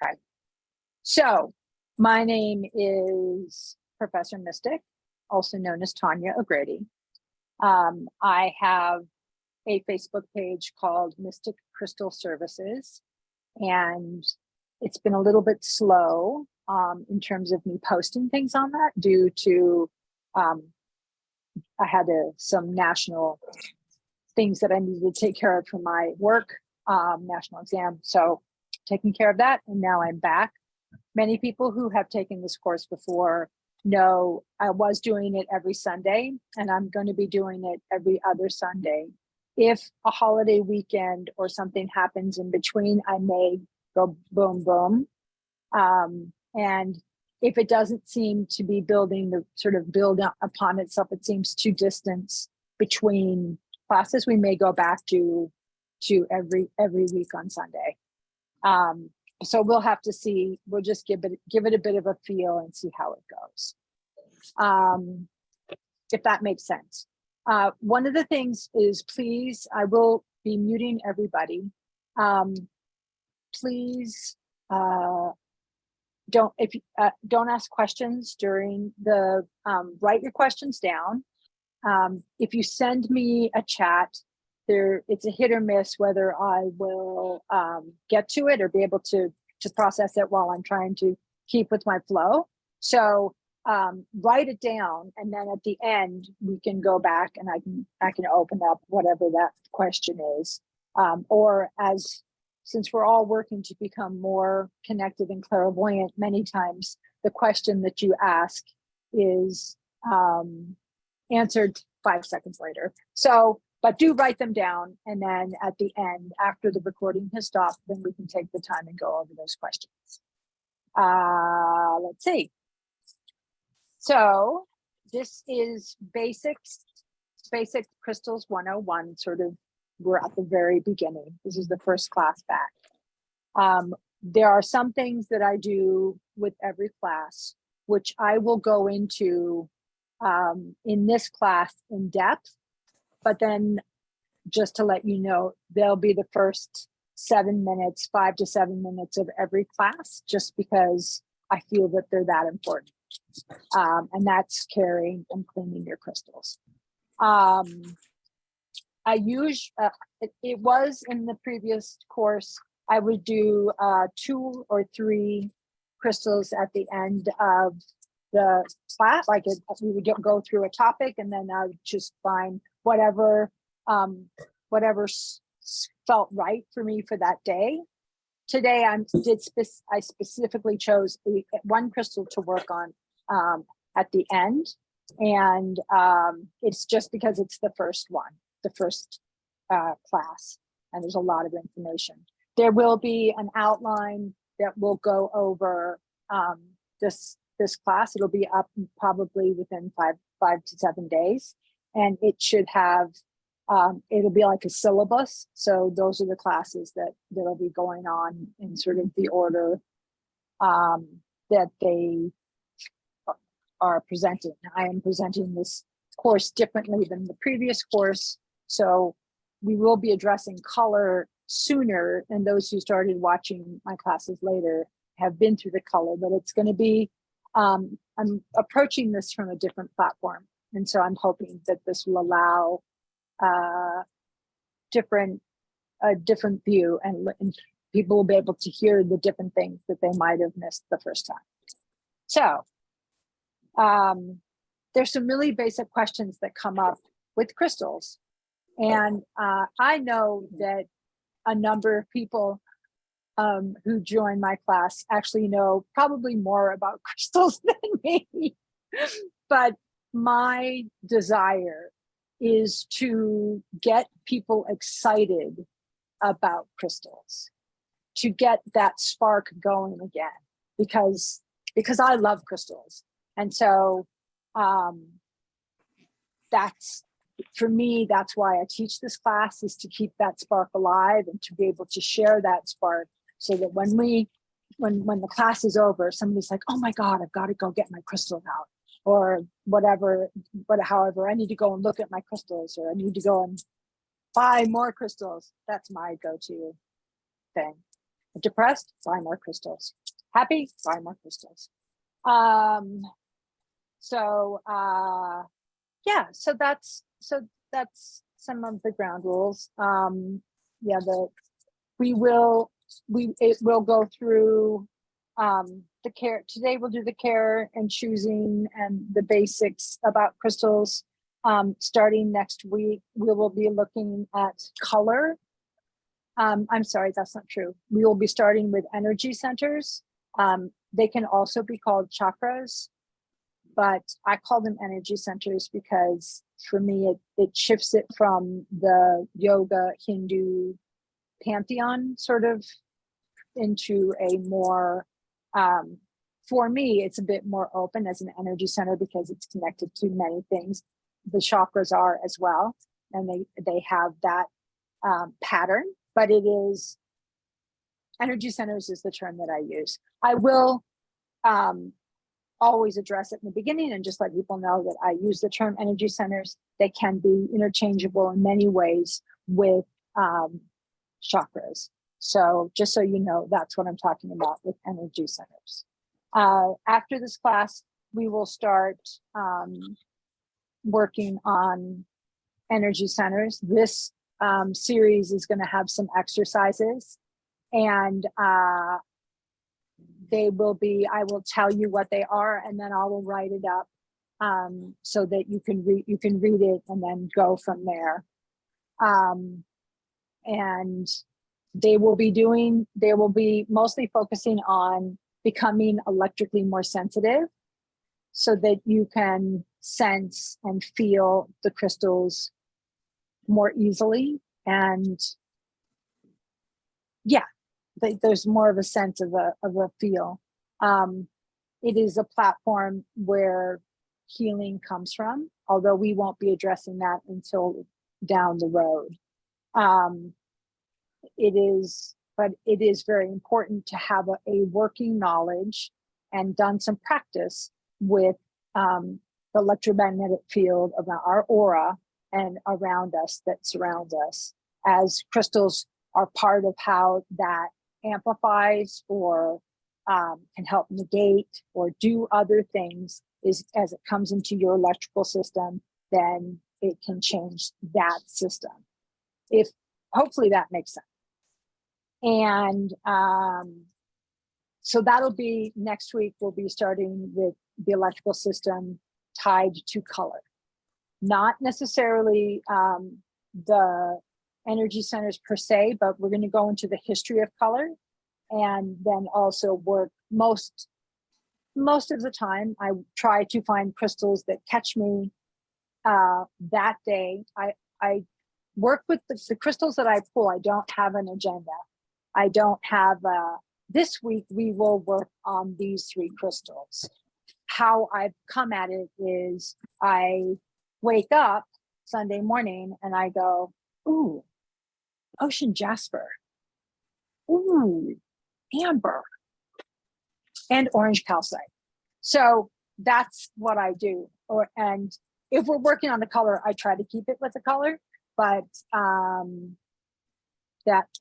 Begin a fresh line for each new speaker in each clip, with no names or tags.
Okay. So my name is Professor Mystic, also known as Tanya O'Grady. I have a Facebook page called Mystic Crystal Services, and it's been a little bit slow in terms of me posting things on that due to I had some national things that I needed to take care of for my work, national exam. So taking care of that, and now I'm back. Many people who have taken this course before know I was doing it every Sunday, and I'm going to be doing it every other Sunday. If a holiday weekend or something happens in between, I may go boom, boom. And if it doesn't seem to be building the sort of build upon itself, it seems too distance between classes, we may go back to every week on Sunday. So we'll have to see. We'll just give it a bit of a feel and see how it goes. If that makes sense. One of the things is, please, I will be muting everybody. Please don't ask questions during the write your questions down. If you send me a chat, it's a hit or miss whether I will get to it or be able to process it while I'm trying to keep with my flow. So write it down, and then at the end we can go back and I can open up whatever that question is. Or since we're all working to become more connected and clairvoyant, many times the question that you ask is answered 5 seconds later. So, but do write them down. And then at the end, after the recording has stopped, then we can take the time and go over those questions. Let's see. So this is basic crystals 101, sort of, we're at the very beginning. This is the first class back. There are some things that I do with every class, which I will go into in this class in depth, but then just to let you know, they'll be the first 7 minutes, 5 to 7 minutes of every class, just because I feel that they're that important. And that's carrying and cleaning your crystals. It was in the previous course, I would do 2 or 3 crystals at the end of the class. Like we would go through a topic, and then I would just find whatever felt right for me for that day. Today I specifically chose one crystal to work on at the end, and it's just because it's the first one, the first class, and there's a lot of information. There will be an outline that will go over this class. It'll be up probably within 5 to 7 days, and it should have it'll be like a syllabus. So those are the classes that'll be going on in sort of the order that they are presenting. I am presenting this course differently than the previous course, so we will be addressing color sooner, and those who started watching my classes later have been through the color, but it's going to be I'm approaching this from a different platform, and so I'm hoping that this will allow a different view, and people will be able to hear the different things that they might have missed the first time. So there's some really basic questions that come up with crystals, and I know that a number of people who join my class actually know probably more about crystals than me, but my desire is to get people excited about crystals, to get that spark going again, because I love crystals. And so that's, for me, that's why I teach this class, is to keep that spark alive and to be able to share that spark, so that when the class is over, somebody's like, oh my God, I've got to go get my crystals out, or however, I need to go and look at my crystals, or I need to go and buy more crystals. That's my go-to thing. Depressed, buy more crystals. Happy, buy more crystals. Yeah, so that's some of the ground rules. Yeah, it will go through the care. Today we'll do the care and choosing and the basics about crystals. Starting next week, we will be looking at color. I'm sorry, that's not true. We will be starting with energy centers. They can also be called chakras, but I call them energy centers because for me, it shifts it from the yoga Hindu pantheon sort of into a more, for me, it's a bit more open as an energy center because it's connected to many things. The chakras are as well, and they have that pattern, but it is, energy centers is the term that I use. I will always address it in the beginning and just let people know that I use the term energy centers. They can be interchangeable in many ways with chakras. So just so you know, that's what I'm talking about with energy centers. After this class, we will start working on energy centers. This series is going to have some exercises, and they will be, I will tell you what they are, and then I will write it up so that you can read it and then go from there. And they will be mostly focusing on becoming electrically more sensitive so that you can sense and feel the crystals more easily. And yeah, there's more of a sense of a feel. It is a platform where healing comes from, although we won't be addressing that until down the road. It is very important to have a working knowledge and done some practice with the electromagnetic field around our aura and around us that surrounds us, as crystals are part of how that amplifies or can help negate or do other things. Is as it comes into your electrical system, then it can change that system. If hopefully that makes sense. And so that'll be next week. We'll be starting with the electrical system tied to color, not necessarily the energy centers per se, but we're going to go into the history of color, and then also work most of the time. I try to find crystals that catch me that day. I work with the crystals that I pull. I don't have an agenda. I don't have this week we will work on these 3 crystals. How I've come at it is I wake up Sunday morning and I go, ooh, ocean jasper, ooh, amber, and orange calcite. So that's what I do. And if we're working on the color, I try to keep it with the color, but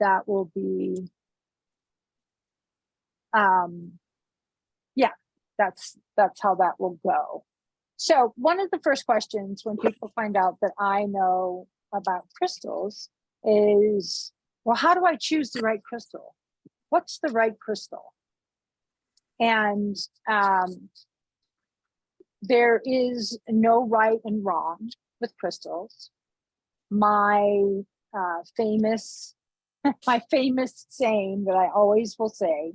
that will be, yeah, that's how that will go. So one of the first questions when people find out that I know about crystals is, well, how do I choose the right crystal? What's the right crystal? And there is no right and wrong with crystals. My famous saying that I always will say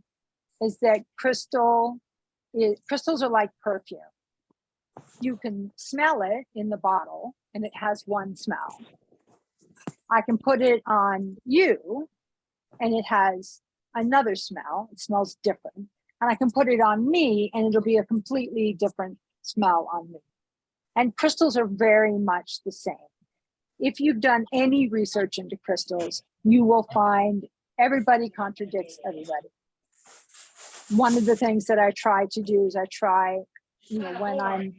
is that crystals are like perfume. You can smell it in the bottle and it has one smell. I can put it on you and it has another smell. It smells different. And I can put it on me and it'll be a completely different smell on me. And crystals are very much the same. If you've done any research into crystals, you will find everybody contradicts everybody. One of the things that I try to do is when I'm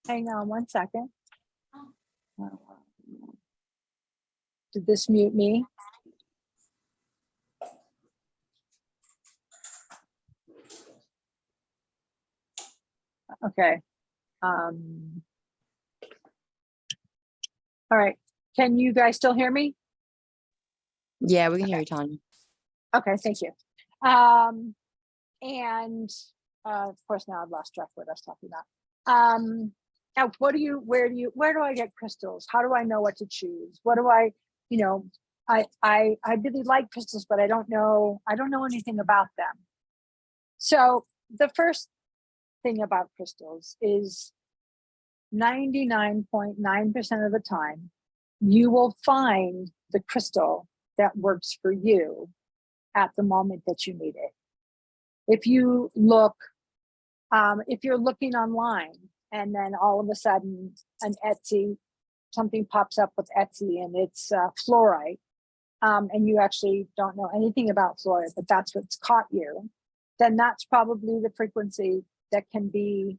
hang on one second. Did this mute me? Okay. All right. Can you guys still hear me?
Yeah, we can hear you, Tanya.
Okay, thank you. And of course, now I've lost track of what I was talking about. Now, where do I get crystals? How do I know what to choose? What do I, I really like crystals, but I don't know anything about them. So the first thing about crystals is 99.9% of the time, you will find the crystal that works for you at the moment that you need it. If you look, if you're looking online and then all of a sudden something pops up with Etsy and it's fluorite, and you actually don't know anything about fluorite, but that's what's caught you, then that's probably the frequency that can be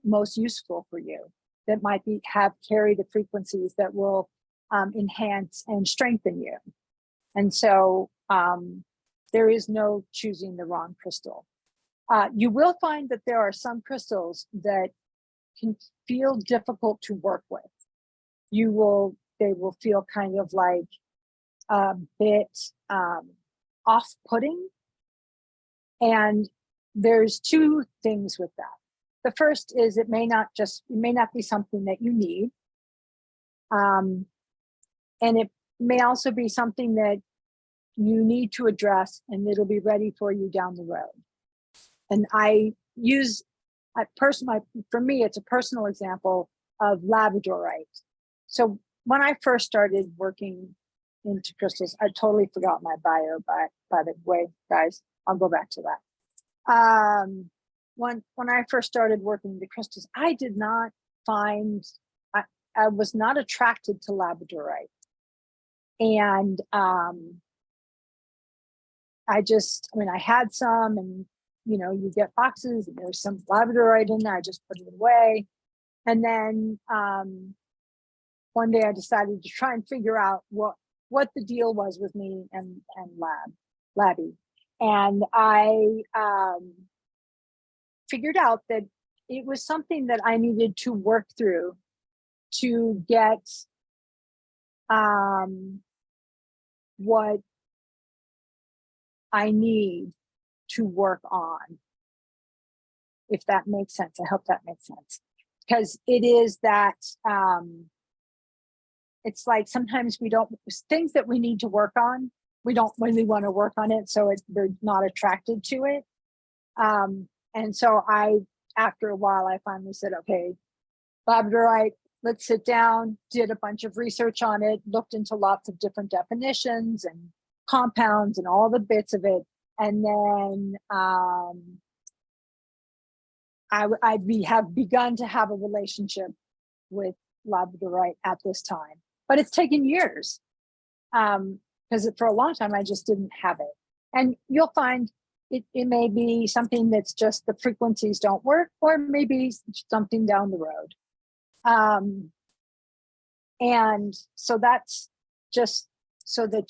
most useful for you. That might carry the frequencies that will enhance and strengthen you. And so there is no choosing the wrong crystal. You will find that there are some crystals that can feel difficult to work with. They will feel kind of like a bit off-putting. And there's two things with that. The first is it may not be something that you need. And it may also be something that you need to address and it'll be ready for you down the road. And for me, it's a personal example of labradorite. So when I first started working into crystals, I totally forgot my bio, by the way, guys, I'll go back to that. When I first started working the crystals, I was not attracted to labradorite. And I had some, and you get boxes and there's some labradorite in there. I just put it away. And then one day I decided to try and figure out what the deal was with me and Labby. And I figured out that it was something that I needed to work through to get what I need to work on, if that makes sense. I hope that makes sense. Because it is that, it's like sometimes things that we need to work on, we don't really want to work on it, so they're not attracted to it. And so after a while, I finally said, okay, labradorite, let's sit down, did a bunch of research on it, looked into lots of different definitions and compounds and all the bits of it. And then I have begun to have a relationship with labradorite at this time, but it's taken years because for a long time I just didn't have it. And you'll find it may be something that's just the frequencies don't work, or maybe something down the road. And so that's just so that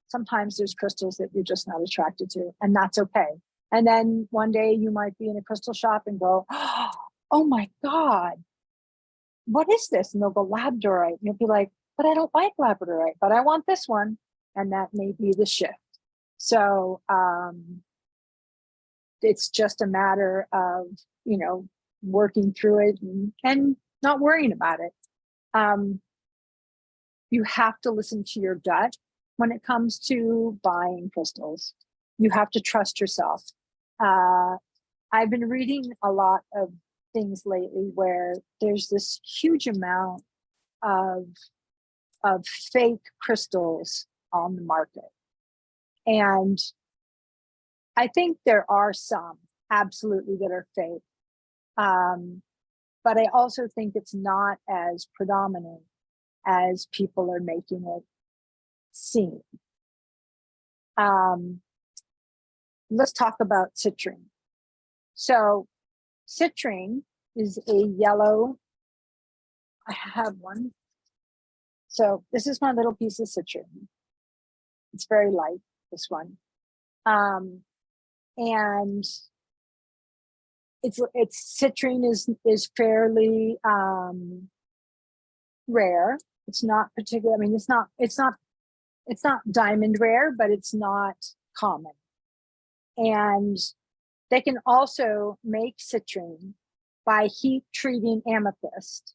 sometimes there's crystals that you're just not attracted to, and that's okay. And then one day you might be in a crystal shop and go, oh my God, what is this? And they'll go, labradorite. And you'll be like, but I don't like labradorite, but I want this one. And that may be the shift. So it's just a matter of, working through it and not worrying about it. You have to listen to your gut when it comes to buying crystals. You have to trust yourself. I've been reading a lot of things lately where there's this huge amount of fake crystals on the market. And I think there are some absolutely that are fake. But I also think it's not as predominant as people are making it seem. Let's talk about citrine. So citrine is a yellow, I have one. So this is my little piece of citrine. It's very light, this one. And it's citrine is fairly rare. It's not particular. I mean, it's not diamond rare, but it's not common. And they can also make citrine by heat treating amethyst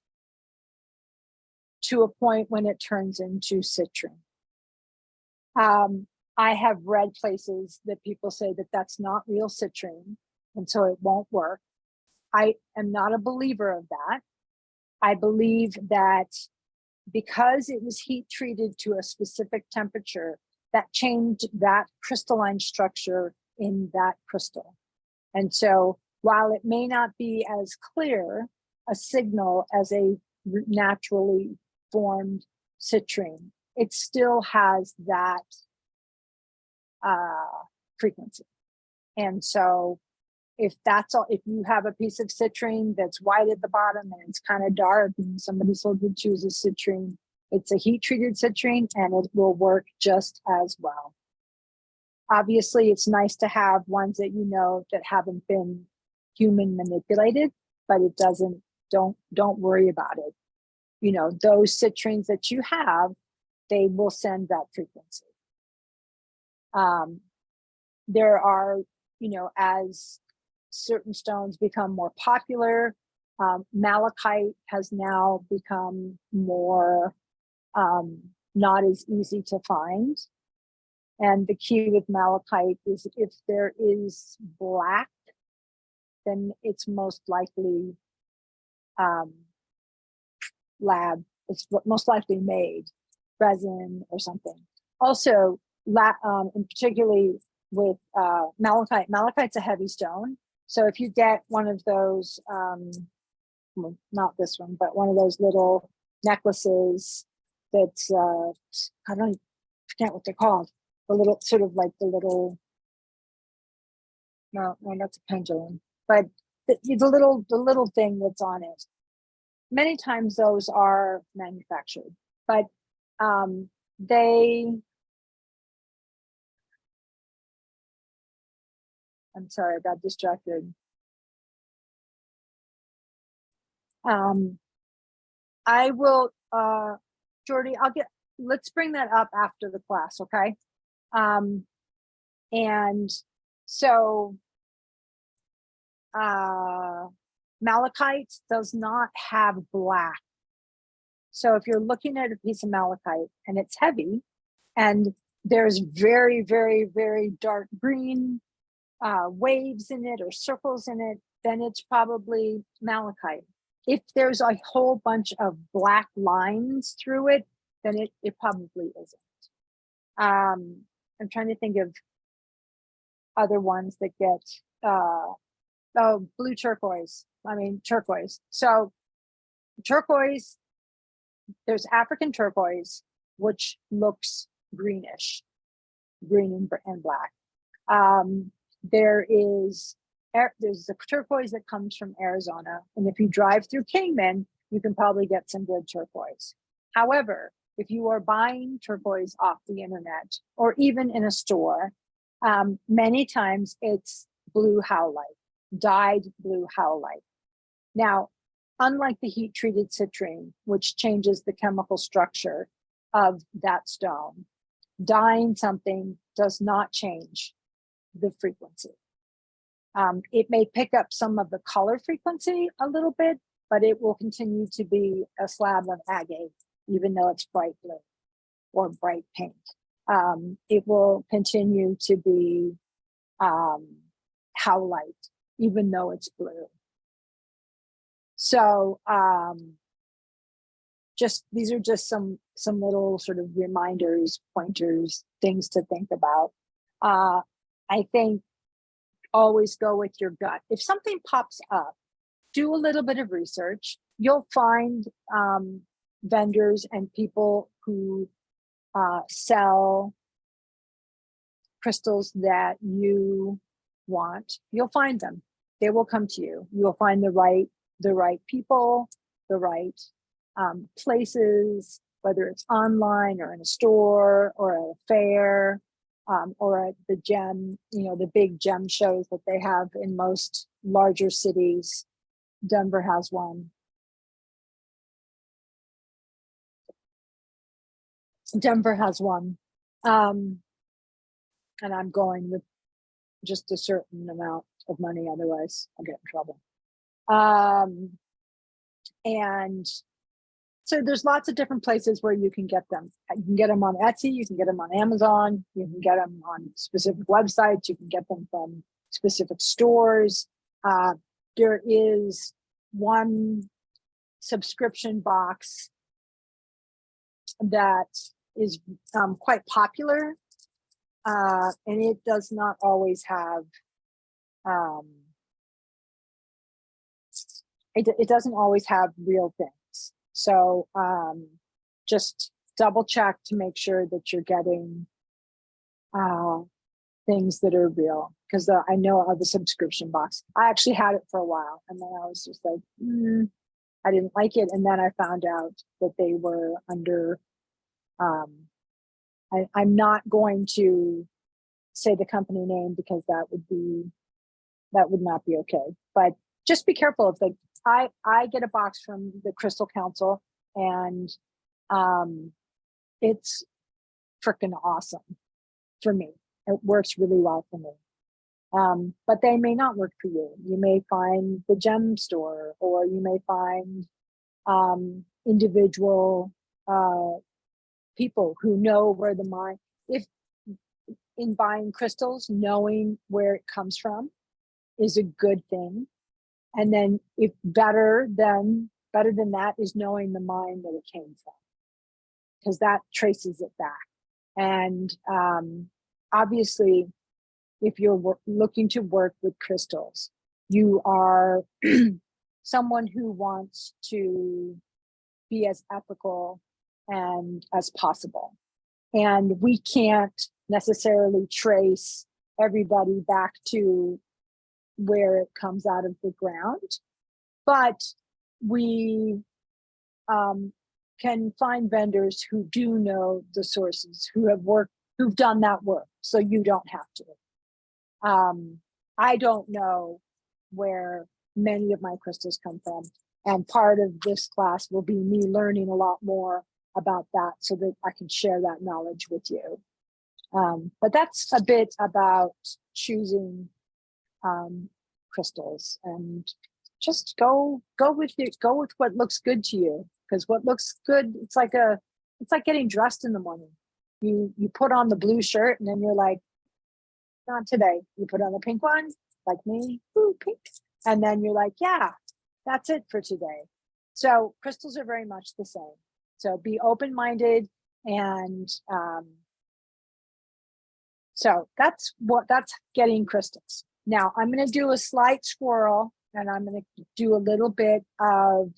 to a point when it turns into citrine. I have read places that people say that that's not real citrine, and so it won't work. I am not a believer of that. I believe that because it was heat treated to a specific temperature, that changed that crystalline structure in that crystal. And so while it may not be as clear a signal as a naturally formed citrine, it still has that frequency. And so if that's all, if you have a piece of citrine that's white at the bottom and it's kind of dark and somebody told you to choose a citrine, it's a heat treated citrine and it will work just as well. Obviously, it's nice to have ones that you know that haven't been human manipulated, but it doesn't, don't worry about it. You know, those citrines that you have, they will send that frequency. There are, you know, as certain stones become more popular, malachite has now become more not as easy to find. And the key with malachite is if there is black, then it's most likely it's most likely made resin or something. Also, and particularly with malachite's a heavy stone. So if you get one of those, well, not this one, but one of those little necklaces that's, I forget what they're called. The little, sort of like the little, no, that's a pendulum, but the little thing that's on it. Many times those are manufactured, but I'm sorry, I got distracted. I will, Jordy, let's bring that up after the class, okay? And so, malachite does not have black. So if you're looking at a piece of malachite and it's heavy and there's very, very, very dark green waves in it or circles in it, then it's probably malachite. If there's a whole bunch of black lines through it, then it probably isn't. I'm trying to think of other ones that get, blue turquoise. Turquoise. So turquoise, there's African turquoise, which looks greenish, green and black. There's the turquoise that comes from Arizona. And if you drive through Kingman, you can probably get some good turquoise. However, if you are buying turquoise off the internet or even in a store, many times it's blue howlite, dyed blue howlite. Now, unlike the heat treated citrine, which changes the chemical structure of that stone, dyeing something does not change the frequency. It may pick up some of the color frequency a little bit, but it will continue to be a slab of agate, even though it's bright blue or bright pink. It will continue to be howlite, even though it's blue. So these are just some little sort of reminders, pointers, things to think about. I think always go with your gut. If something pops up, do a little bit of research. You'll find vendors and people who sell crystals that you want. You'll find them. They will come to you. You'll find the right people, the right places, whether it's online or in a store or at a fair, or at the gem, the big gem shows that they have in most larger cities. Denver has one. And I'm going with just a certain amount of money, otherwise I'll get in trouble. And so there's lots of different places where you can get them. You can get them on Etsy, you can get them on Amazon, you can get them on specific websites, you can get them from specific stores. There is one subscription box that is quite popular, and it does not always have, it doesn't always have real things. So just double check to make sure that you're getting things that are real, because I know of the subscription box. I actually had it for a while, and then I was just like, I didn't like it. And then I found out that they were under, I'm not going to say the company name because that would not be okay. But just be careful. If I get a box from the Crystal Council, and it's freaking awesome for me. It works really well for me. But they may not work for you. You may find the gem store, or you may find individual people who know where the mine, if in buying crystals, knowing where it comes from is a good thing. And then if better than that is knowing the mine that it came from, because that traces it back. And obviously, if you're looking to work with crystals, you are someone who wants to be as ethical and as possible. And we can't necessarily trace everybody back to where it comes out of the ground, but we can find vendors who do know the sources, who've done that work, so you don't have to. I don't know where many of my crystals come from, and part of this class will be me learning a lot more about that so that I can share that knowledge with you. But that's a bit about choosing crystals, and just go with what looks good to you, because what looks good, it's like getting dressed in the morning. You put on the blue shirt, and then you're like, not today. You put on the pink one, like me, ooh, pink. And then you're like, yeah, that's it for today. So crystals are very much the same. So be open-minded, and so that's getting crystals. Now I'm going to do a slight swirl, and I'm going to do a little bit of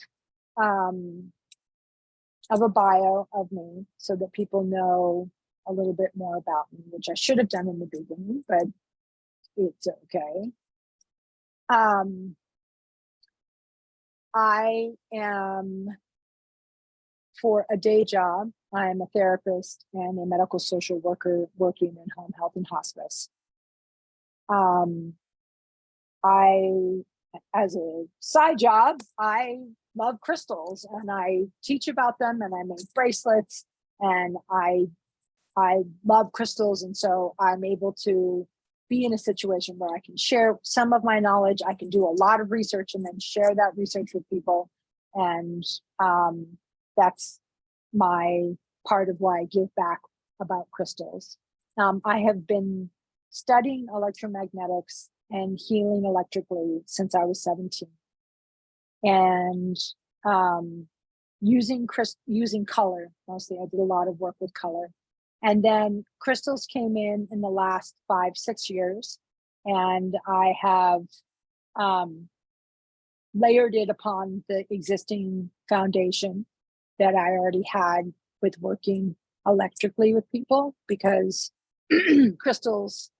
a bio of me so that people know a little bit more about me, which I should have done in the beginning, but it's okay. I am, for a day job, I am a therapist and a medical social worker working in home health and hospice. As a side job, I love crystals, and I teach about them, and I make bracelets, and I love crystals. And so I'm able to be in a situation where I can share some of my knowledge. I can do a lot of research and then share that research with people. And that's my part of why I give back about crystals. I have been studying electromagnetics and healing electrically since I was 17. And using color, mostly. I did a lot of work with color. And then crystals came in the last 5-6 years, and I have layered it upon the existing foundation that I already had with working electrically with people, because crystals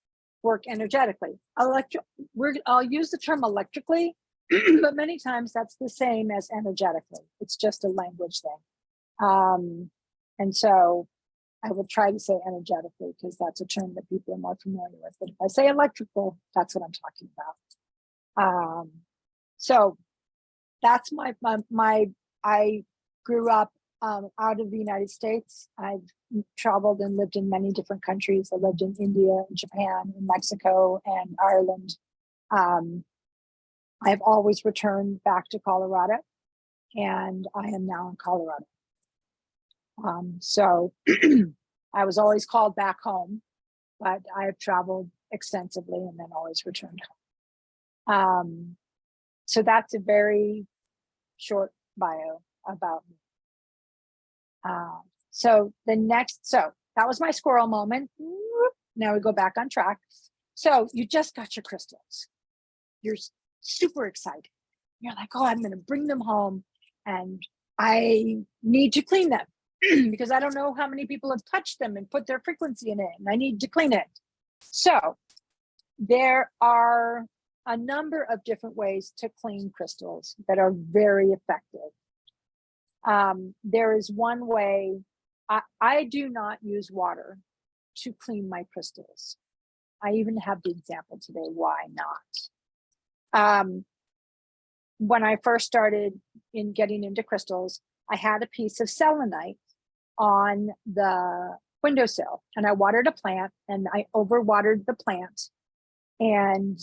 work energetically. I'll use the term electrically, but many times that's the same as energetically. It's just a language thing. And so I will try to say energetically because that's a term that people are more familiar with. But if I say electrical, that's what I'm talking about. So that's I grew up out of the United States. I've traveled and lived in many different countries. I lived in India, and Japan, and Mexico, and Ireland. I've always returned back to Colorado, and I am now in Colorado. So I was always called back home, but I have traveled extensively and then always returned home. So that's a very short bio about me. So that was my squirrel moment. Now we go back on track. So you just got your crystals. You're super excited. You're like, oh, I'm going to bring them home and I need to clean them because I don't know how many people have touched them and put their frequency in it, and I need to clean it. So there are a number of different ways to clean crystals that are very effective. There is one way. I do not use water to clean my crystals. I even have the example today why not. When I first started in getting into crystals, I had a piece of selenite on the windowsill, and I watered a plant, and I overwatered the plant, and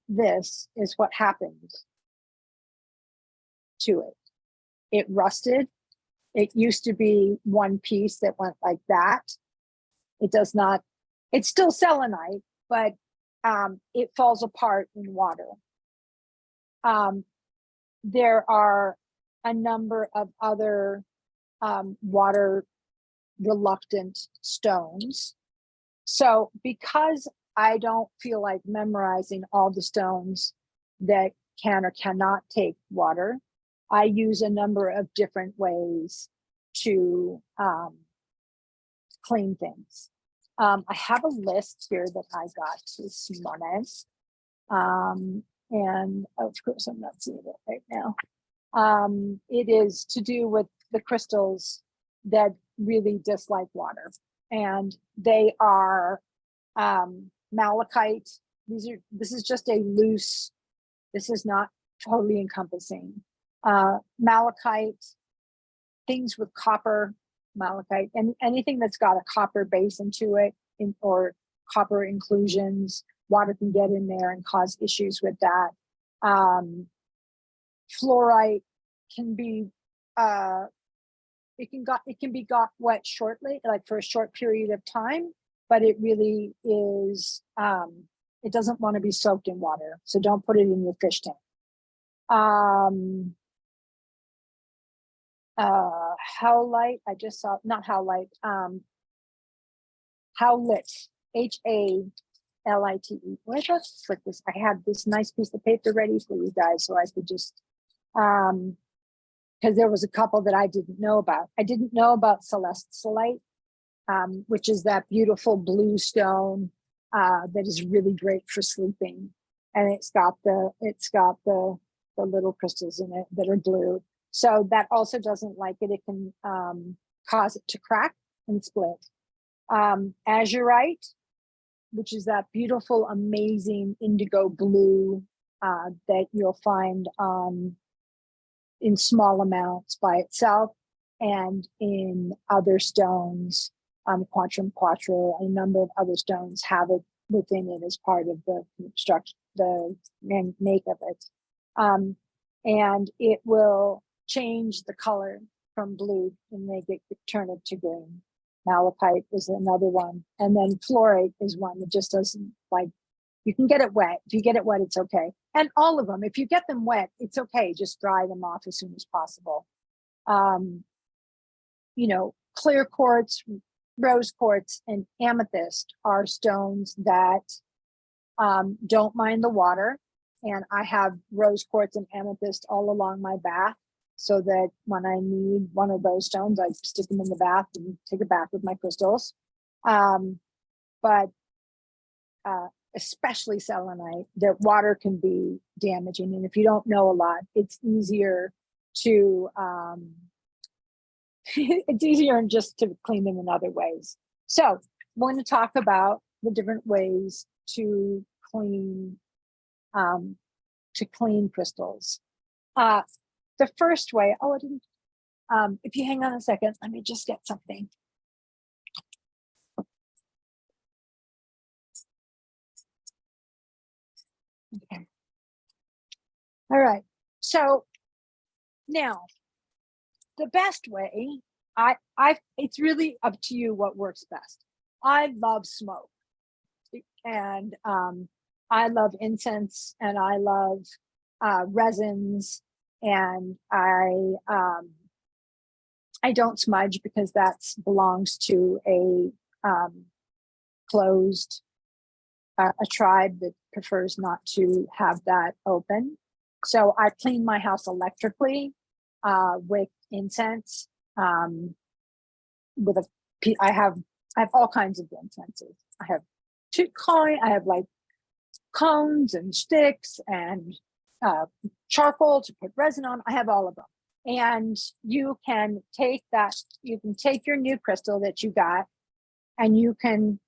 this is what happened to it. It rusted. It used to be one piece that went like that. It does not, it's still selenite, but it falls apart in water. There are a number of other water reluctant stones. So because I don't feel like memorizing all the stones that can or cannot take water, I use a number of different ways to clean things. I have a list here that I got this morning. And of course, I'm not seeing it right now. It is to do with the crystals that really dislike water. And they are malachite. This is just a loose, this is not totally encompassing. Malachite, things with copper, malachite, and anything that's got a copper base into it, or copper inclusions, water can get in there and cause issues with that. Fluorite can be it can be got wet shortly, like for a short period of time, but it really is it doesn't want to be soaked in water, so don't put it in your fish tank. Howlite, I just saw, not howlite, howlit, HALITE. Where did I put this? I had this nice piece of paper ready for you guys, so I could just, because there was a couple that I didn't know about. I didn't know about celestolite, which is that beautiful blue stone that is really great for sleeping, and it's got the little crystals in it that are blue. So that also doesn't like it. It can cause it to crack and split. Azurite, which is that beautiful, amazing indigo blue that you'll find in small amounts by itself, and in other stones, quatrum quattro, a number of other stones have it within it as part of the structure, the make of it. And it will change the color from blue and make it turn it to green. Malachite is another one. And then fluorite is one that just doesn't like, you can get it wet. If you get it wet, it's okay. And all of them, if you get them wet, it's okay. Just dry them off as soon as possible. You know, clear quartz, rose quartz, and amethyst are stones that don't mind the water. And I have rose quartz and amethyst all along my bath, so that when I need one of those stones, I stick them in the bath and take a bath with my crystals. But especially selenite, that water can be damaging. And if you don't know a lot, it's easier to it's easier just to clean them in other ways. So we're going to talk about the different ways to clean crystals. The first way, oh, I didn't, if you hang on a second, let me just get something. Okay. All right. So now the best way, it's really up to you what works best. I love smoke, and I love incense, and I love resins, and I don't smudge because that belongs to a closed a tribe that prefers not to have that open. So I clean my house electrically with incense. I have all kinds of incenses. I have I have like cones and sticks and charcoal to put resin on. I have all of them. And you can take your new crystal that you got, and you can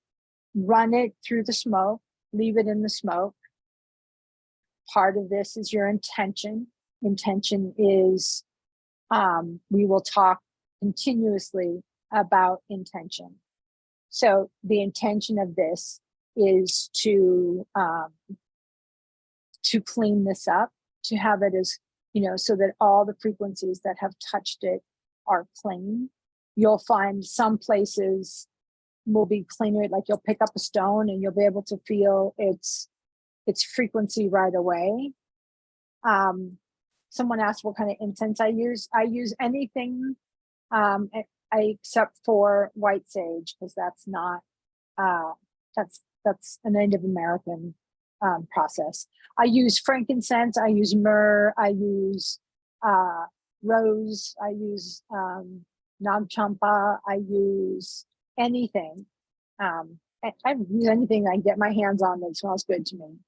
run it through the smoke, leave it in the smoke. Part of this is your intention. Intention is, we will talk continuously about intention. So the intention of this is to clean this up, to have it as, so that all the frequencies that have touched it are clean. You'll find some places will be cleaner, like you'll pick up a stone and you'll be able to feel its frequency right away. Someone asked what kind of incense I use. I use anything except for white sage, because that's not that's a Native American process. I use frankincense, I use myrrh, I use rose, I use nagchampa, I use anything. I use anything I can get my hands on that smells good to me.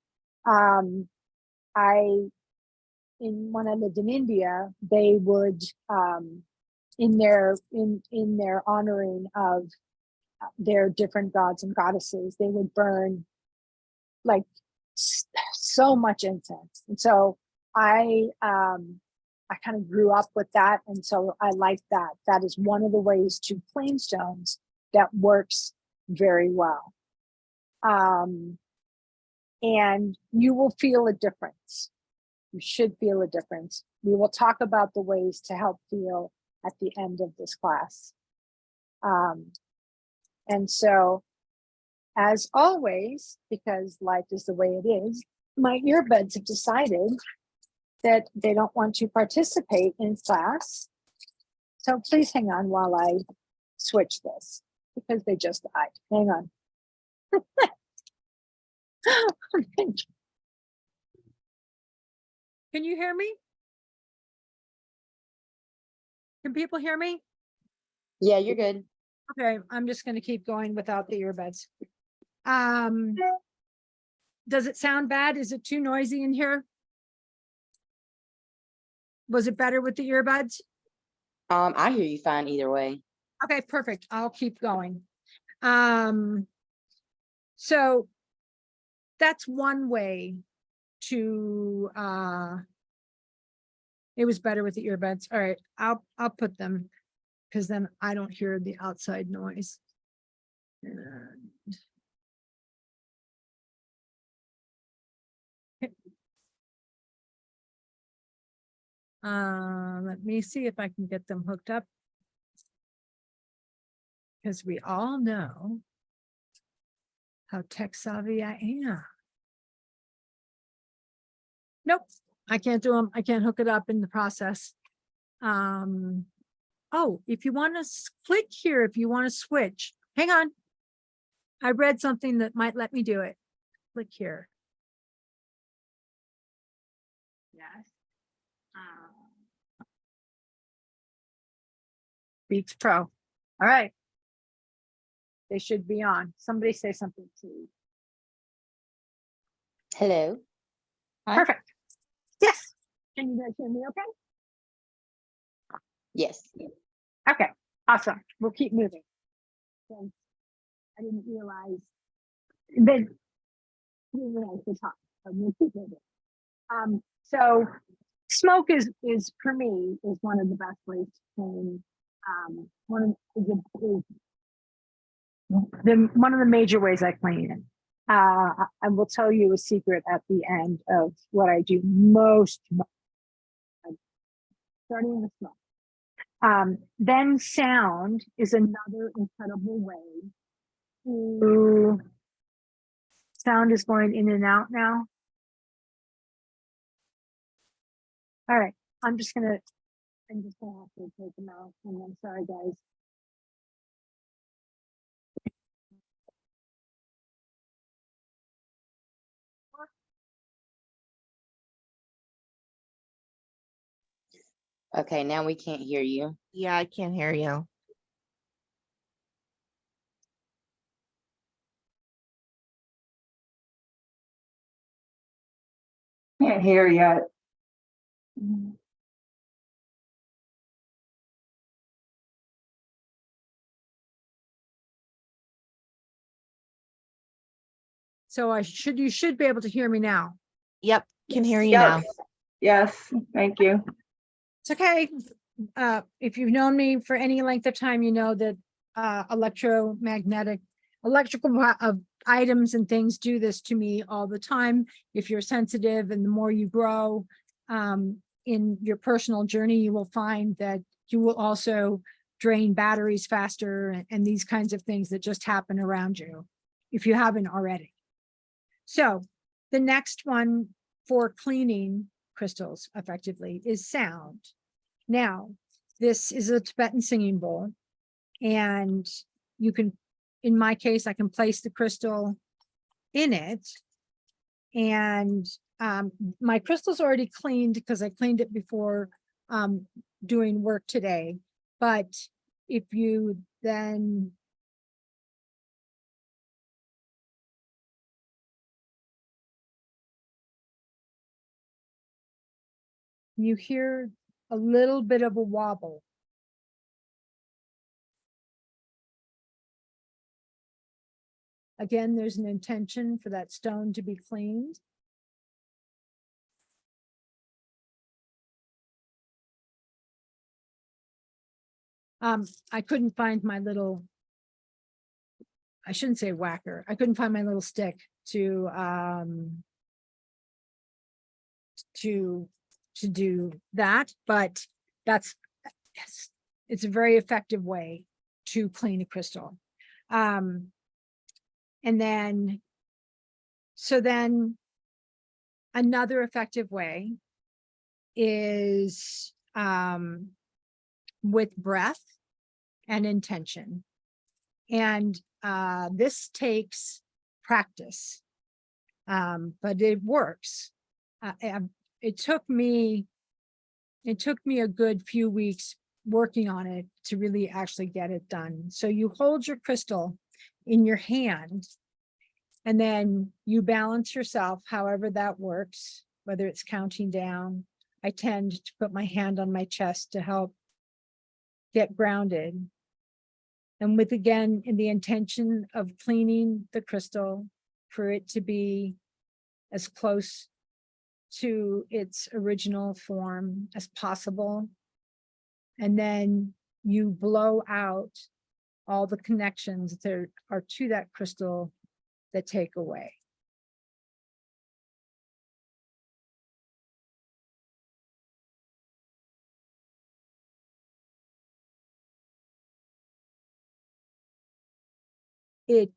When I lived in India, they would in their honoring of their different gods and goddesses, they would burn like so much incense. And so I kind of grew up with that, and so I like that. That is one of the ways to clean stones that works very well. And you will feel a difference. You should feel a difference. We will talk about the ways to help feel at the end of this class. And so, as always, because life is the way it is, my earbuds have decided that they don't want to participate in class. So please hang on while I switch this, because they just died. Hang on.
Can you hear me? Can people hear me?
Yeah, you're good.
Okay, I'm just going to keep going without the earbuds. Does it sound bad? Is it too noisy in here? Was it better with the earbuds?
I hear you fine either way.
Okay, perfect. I'll keep going. So that's one way to it was better with the earbuds. All right, I'll put them, because then I don't hear the outside noise. Let me see if I can get them hooked up, because we all know how tech savvy I am. Nope, I can't do them. I can't hook it up in the process. Oh, if you want to click here, if you want to switch, hang on. I read something that might let me do it. Click here. Yes.
Beats Pro. All right. They should be on. Somebody say something, please.
Hello. Hi.
Perfect. Yes. Can you guys hear me okay?
Yes.
Okay, awesome. We'll keep moving. Since I didn't realize that you realize the top. So we'll keep moving. So smoke is for me is one of the best ways to clean. One of the major ways I clean. I will tell you a secret at the end of what I do most, starting with smoke. Then sound is another incredible way to, sound is going in and out now. All right, I'm just gonna have to take them out, and I'm sorry, guys.
Okay, now we can't hear you.
Yeah, I can't hear you.
Can't hear yet.
So you should be able to hear me now.
Yep, can hear you now.
Yes, thank you.
It's okay. If you've known me for any length of time, you know that electrical items and things do this to me all the time. If you're sensitive, and the more you grow in your personal journey, you will find that you will also drain batteries faster and these kinds of things that just happen around you, if you haven't already. So the next one for cleaning crystals effectively is sound. Now, this is a Tibetan singing bowl, and you can, in my case, I can place the crystal in it, and my crystal's already cleaned because I cleaned it before doing work today. But if you then you hear a little bit of a wobble. Again, there's an intention for that stone to be cleaned. I couldn't find my little, I shouldn't say whacker. I couldn't find my little stick to do that, but that's, yes, it's a very effective way to clean a crystal. And then, so then another effective way is with breath and intention. And this takes practice, but it works. It took me a good few weeks working on it to really actually get it done. So you hold your crystal in your hand, and then you balance yourself however that works, whether it's counting down. I tend to put my hand on my chest to help get grounded. And with, again, in the intention of cleaning the crystal for it to be as close to its original form as possible. And then you blow out all the connections that are to that crystal that take away. It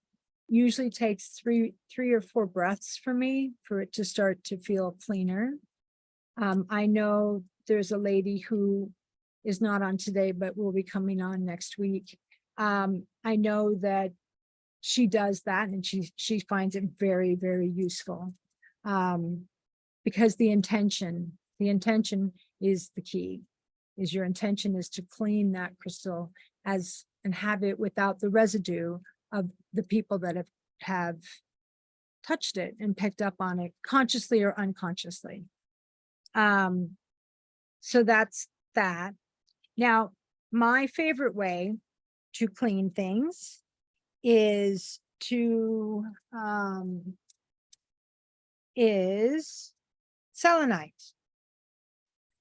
usually takes three or four breaths for me for it to start to feel cleaner. I know there's a lady who is not on today, but will be coming on next week. I know that she does that, and she finds it very, very useful, because the intention is the key. Is your intention is to clean that crystal and have it without the residue of the people that have touched it and picked up on it consciously or unconsciously. So that's that. Now, my favorite way to clean things is selenite.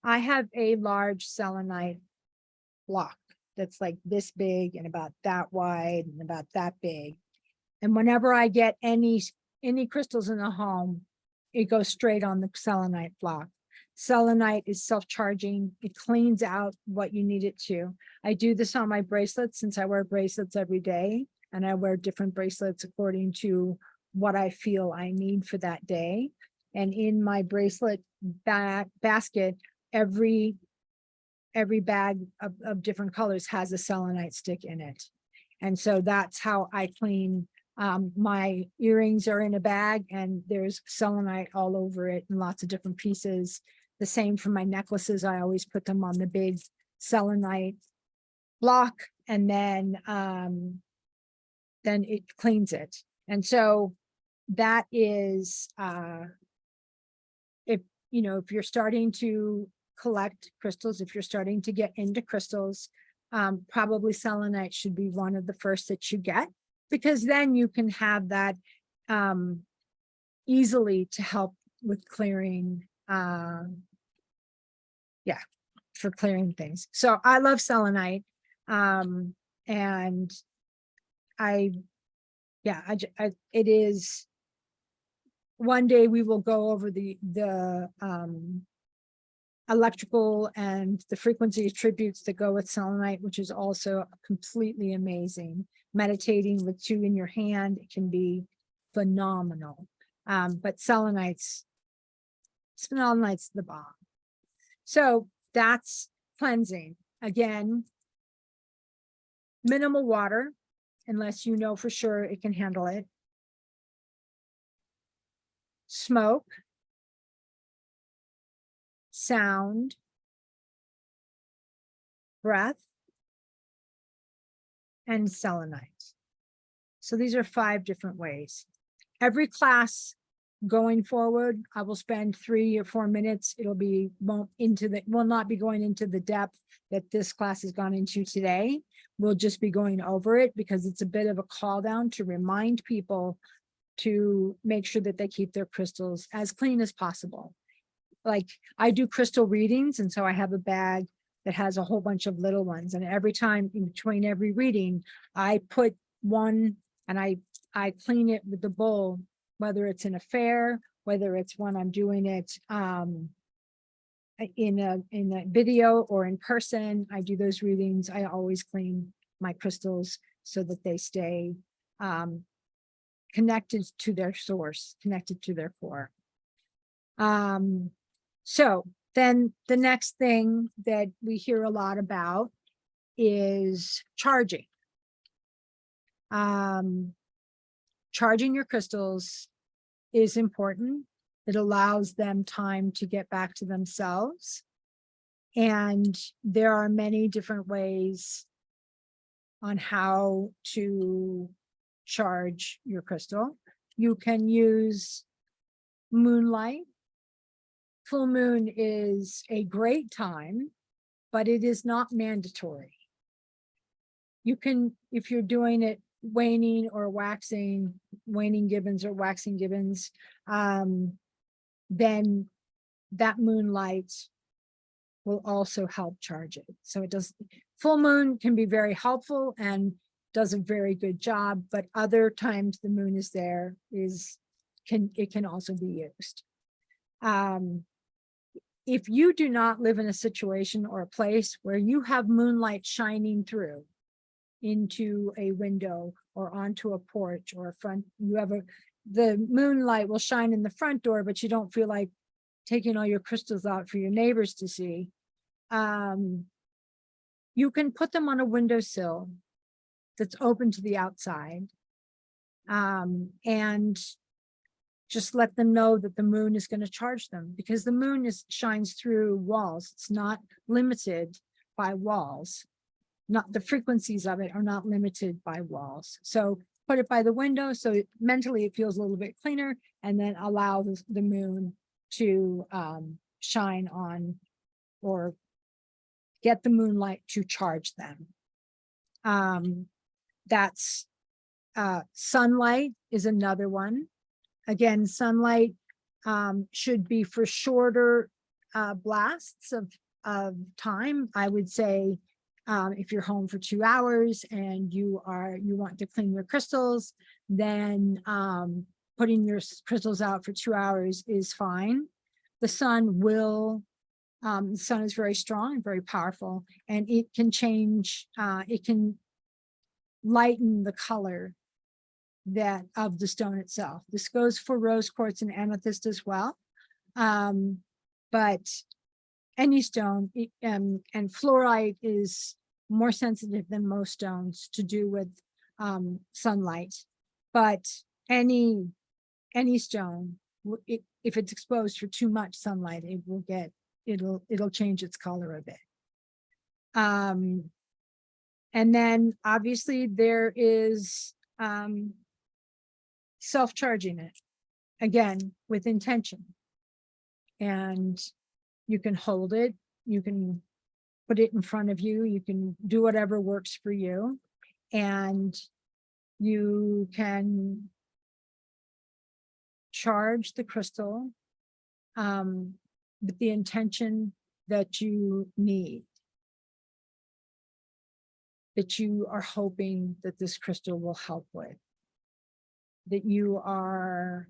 I have a large selenite block that's like this big and about that wide and about that big. And whenever I get any crystals in the home, it goes straight on the selenite block. Selenite is self-charging. It cleans out what you need it to. I do this on my bracelets since I wear bracelets every day, and I wear different bracelets according to what I feel I need for that day. And in my bracelet basket, every bag of different colors has a selenite stick in it. And so that's how I clean. My earrings are in a bag and there's selenite all over it in lots of different pieces. The same for my necklaces. I always put them on the big selenite block, and then it cleans it. And so that is, if you're starting to collect crystals, if you're starting to get into crystals, probably selenite should be one of the first that you get, because then you can have that easily to help with clearing, for clearing things. So I love selenite, and it is. One day we will go over the electrical and the frequency attributes that go with selenite, which is also completely amazing. Meditating with 2 in your hand, it can be phenomenal. But selenite's the bomb. So that's cleansing. Again, minimal water, unless you know for sure it can handle it. Smoke, sound, breath, and selenite. So these are 5 different ways. Every class going forward, I will spend 3 or 4 minutes. Will not be going into the depth that this class has gone into today. We'll just be going over it because it's a bit of a call down to remind people to make sure that they keep their crystals as clean as possible. Like, I do crystal readings, and so I have a bag that has a whole bunch of little ones. And every time in between every reading, I put one and I clean it with the bowl, whether it's in a fair, whether it's when I'm doing it in a video or in person. I do those readings. I always clean my crystals so that they stay connected to their source, connected to their core. So then the next thing that we hear a lot about is charging. Charging your crystals is important. It allows them time to get back to themselves. And there are many different ways on how to charge your crystal. You can use moonlight. Full moon is a great time, but it is not mandatory. You can, if you're doing it waning or waxing, waning gibbons or waxing gibbons, then that moonlight will also help charge it. So it does, full moon can be very helpful and does a very good job, but other times the moon is there, it can also be used. If you do not live in a situation or a place where you have moonlight shining through into a window or onto a porch or a front, the moonlight will shine in the front door, but you don't feel like taking all your crystals out for your neighbors to see. You can put them on a windowsill that's open to the outside, and just let them know that the moon is going to charge them, because the moon shines through walls. It's not limited by walls. Not the frequencies of it are not limited by walls. So put it by the window so mentally it feels a little bit cleaner, and then allow the moon to shine on or get the moonlight to charge them. That's sunlight is another one. Again, sunlight should be for shorter blasts of time. I would say if you're home for 2 hours and you want to clean your crystals, then putting your crystals out for 2 hours is fine. The sun is very strong and very powerful, and it can change, it can lighten the color of the stone itself. This goes for rose quartz and amethyst as well. But any stone, and fluorite is more sensitive than most stones to do with sunlight. But any stone, if it's exposed for too much sunlight, it'll change its color a bit. And then obviously there is self-charging it, again, with intention. And you can hold it, you can put it in front of you, you can do whatever works for you, and you can charge the crystal with the intention that you need, that you are hoping that this crystal will help with, that you are,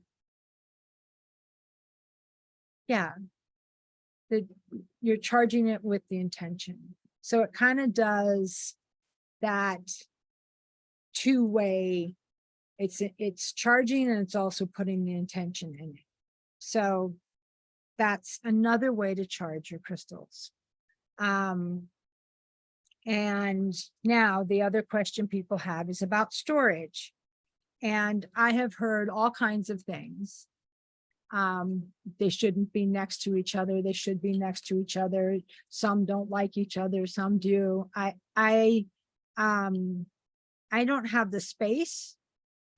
that you're charging it with the intention. So it kind of does that two-way, it's charging and it's also putting the intention in it. So that's another way to charge your crystals. And now the other question people have is about storage. And I have heard all kinds of things. They shouldn't be next to each other. They should be next to each other. Some don't like each other. Some do. I don't have the space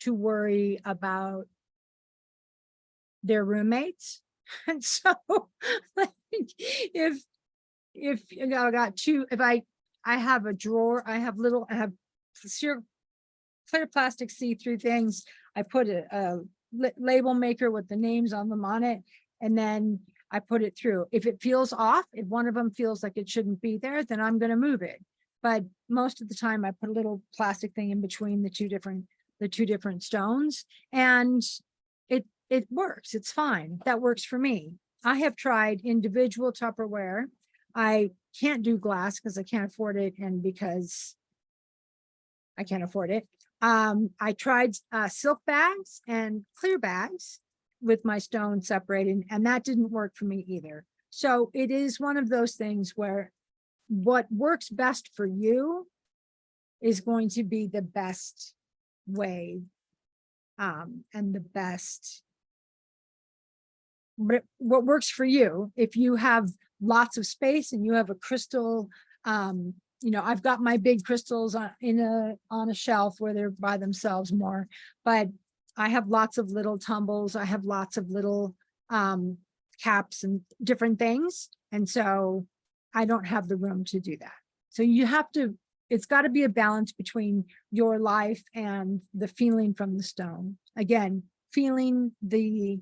to worry about their roommates. And so like, if you know, I got two, if I have a drawer, I have clear plastic see-through things. I put a label maker with the names on them on it, and then I put it through. If it feels off, if one of them feels like it shouldn't be there, then I'm going to move it. But most of the time I put a little plastic thing in between the two different stones, and it works. It's fine. That works for me. I have tried individual Tupperware. I can't do glass because I can't afford it, and because I can't afford it. I tried silk bags and clear bags with my stone separated, and that didn't work for me either. So it is one of those things where what works best for you is going to be the best way, and the best, what works for you. If you have lots of space and you have a crystal, you know, I've got my big crystals on a shelf where they're by themselves more, but I have lots of little tumbles. I have lots of little caps and different things. And so I don't have the room to do that. So you have to, it's got to be a balance between your life and the feeling from the stone. Again, feeling the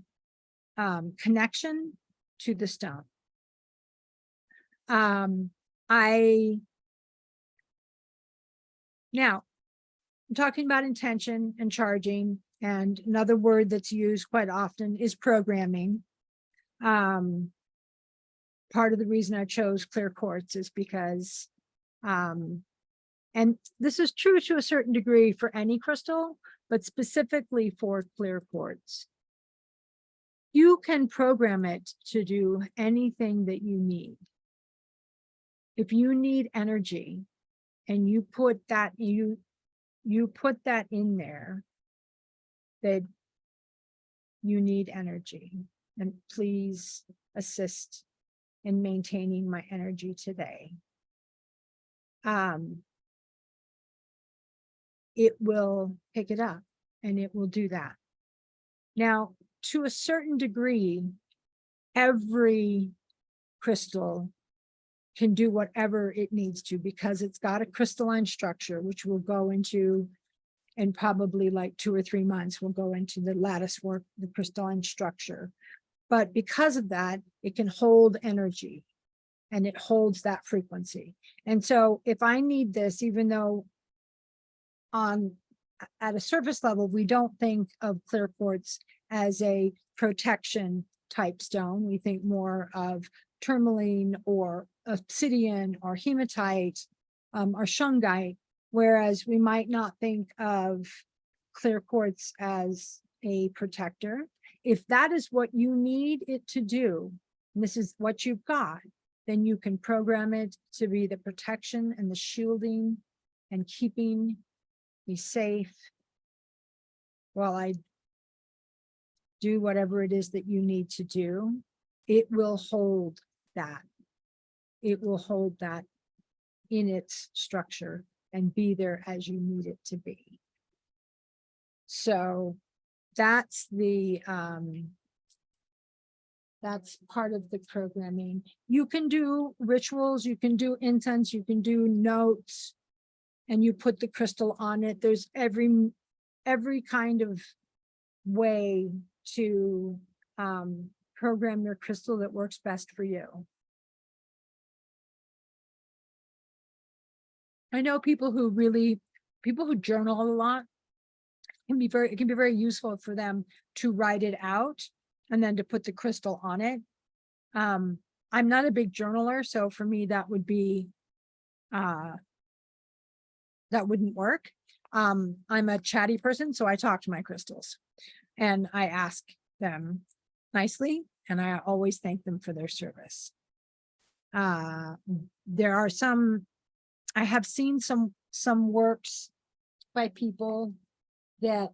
connection to the stone. Now, I'm talking about intention and charging, and another word that's used quite often is programming. Part of the reason I chose clear quartz is because, and this is true to a certain degree for any crystal, but specifically for clear quartz. You can program it to do anything that you need. If you need energy, and you put that, you put that in there, that you need energy, and please assist in maintaining my energy today. It will pick it up and it will do that. Now, to a certain degree, every crystal can do whatever it needs to because it's got a crystalline structure, which will go into in probably like 2 or 3 months, we'll go into the lattice work, the crystalline structure. But because of that, it can hold energy and it holds that frequency. And so if I need this, even though at a surface level, we don't think of clear quartz as a protection type stone. We think more of tourmaline or obsidian or hematite or shungite, whereas we might not think of clear quartz as a protector. If that is what you need it to do, and this is what you've got, then you can program it to be the protection and the shielding and keeping me safe while I do whatever it is that you need to do. It will hold that. It will hold that in its structure and be there as you need it to be. So that's that's part of the programming. You can do rituals, you can do incense, you can do notes, and you put the crystal on it. There's every kind of way to program your crystal that works best for you. I know people who journal a lot, it can be very useful for them to write it out and then to put the crystal on it. I'm not a big journaler, so for me that would be that wouldn't work. I'm a chatty person, so I talk to my crystals and I ask them nicely, and I always thank them for their service. There are some, I have seen some works by people that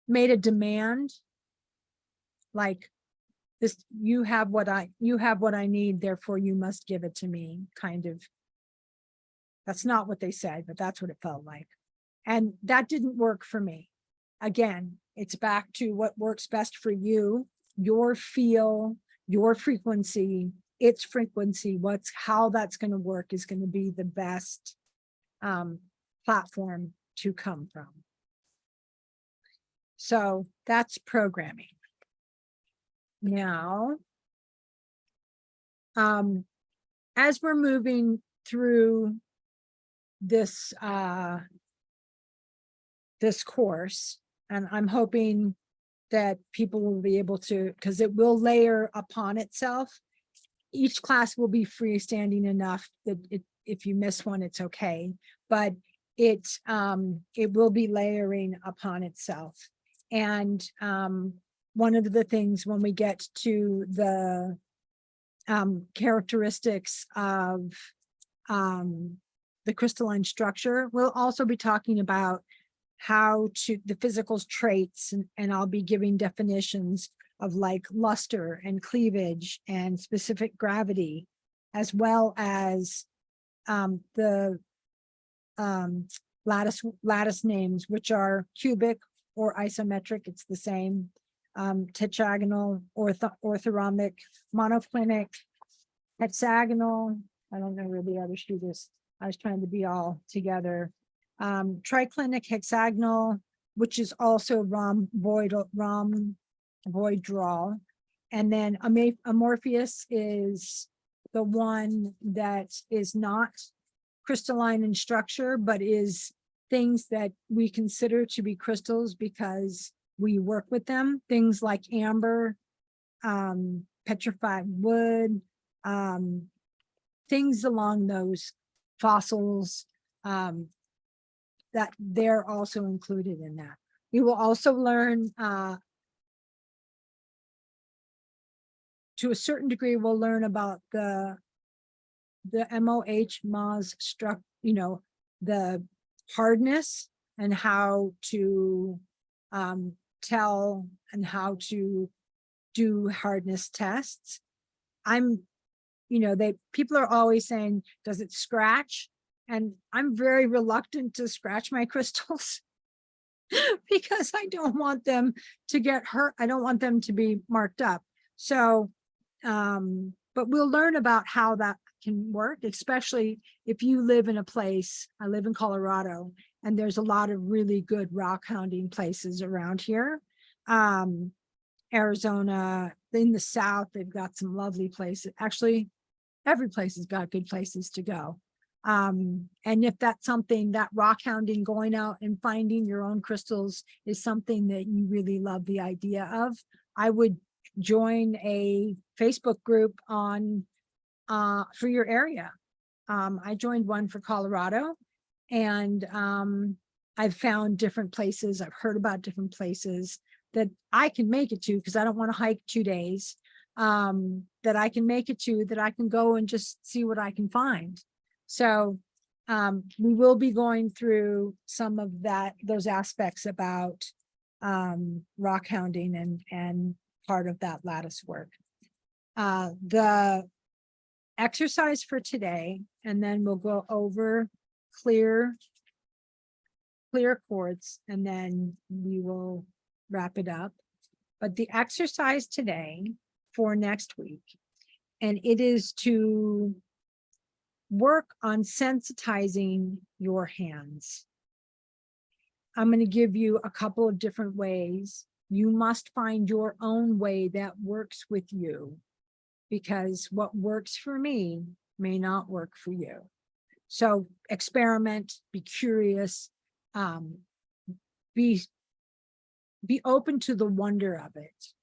made a demand, like this, you have what I need, therefore you must give it to me, kind of. That's not what they said, but that's what it felt like. And that didn't work for me. Again, it's back to what works best for you, your feel, your frequency, its frequency, how that's going to work is going to be the best platform to come from. So that's programming. Now, as we're moving through this this course, and I'm hoping that people will be able to, because it will layer upon itself. Each class will be freestanding enough that if you miss one, it's okay, but it will be layering upon itself. And one of the things when we get to the characteristics of the crystalline structure, we'll also be talking about how to the physical traits, and I'll be giving definitions of like luster and cleavage and specific gravity, as well as the lattice names, which are cubic or isometric, it's the same, tetragonal, orthorhombic, monoclinic, hexagonal. I don't know where the others do this. I was trying to be all together. Triclinic, hexagonal, which is also rhomboidal, and then amorphous is the one that is not crystalline in structure, but is things that we consider to be crystals because we work with them. Things like amber, petrified wood, things along those, fossils, that they're also included in that. We will also learn, to a certain degree, we'll learn about the MOH struct, the hardness and how to tell and how to do hardness tests. People are always saying, does it scratch? And I'm very reluctant to scratch my crystals because I don't want them to get hurt. I don't want them to be marked up. So but we'll learn about how that can work, especially if you live in a place. I live in Colorado, and there's a lot of really good rock hounding places around here. Arizona, in the South, they've got some lovely places. Actually, every place has got good places to go. And if that's something, that rock hounding, going out and finding your own crystals, is something that you really love the idea of, I would join a Facebook group on for your area. I joined one for Colorado, and I've found different places. I've heard about different places that I can make it to, because I don't want to hike 2 days, that I can make it to, that I can go and just see what I can find. So we will be going through some of those aspects about rock hounding and part of that lattice work. The exercise for today, and then we'll go over clear quartz, and then we will wrap it up. But the exercise today for next week, and it is to work on sensitizing your hands. I'm going to give you a couple of different ways. You must find your own way that works with you, because what works for me may not work for you. So experiment, be curious, be open to the wonder of it.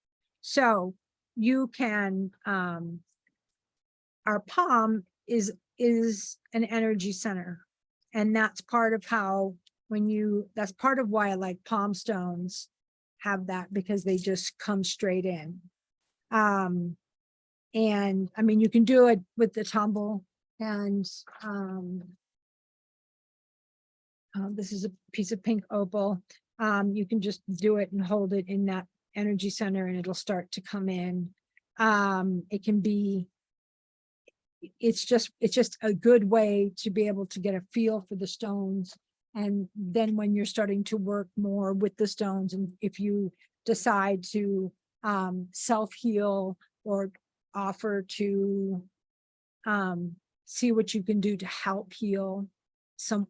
So you can, our palm is an energy center. And that's part of how, that's part of why I like palm stones have that, because they just come straight in. And I mean, you can do it with the tumble, and this is a piece of pink opal. You can just do it and hold it in that energy center, and it'll start to come in. It can be, it's just a good way to be able to get a feel for the stones. And then when you're starting to work more with the stones, and if you decide to self-heal or offer to see what you can do to help heal,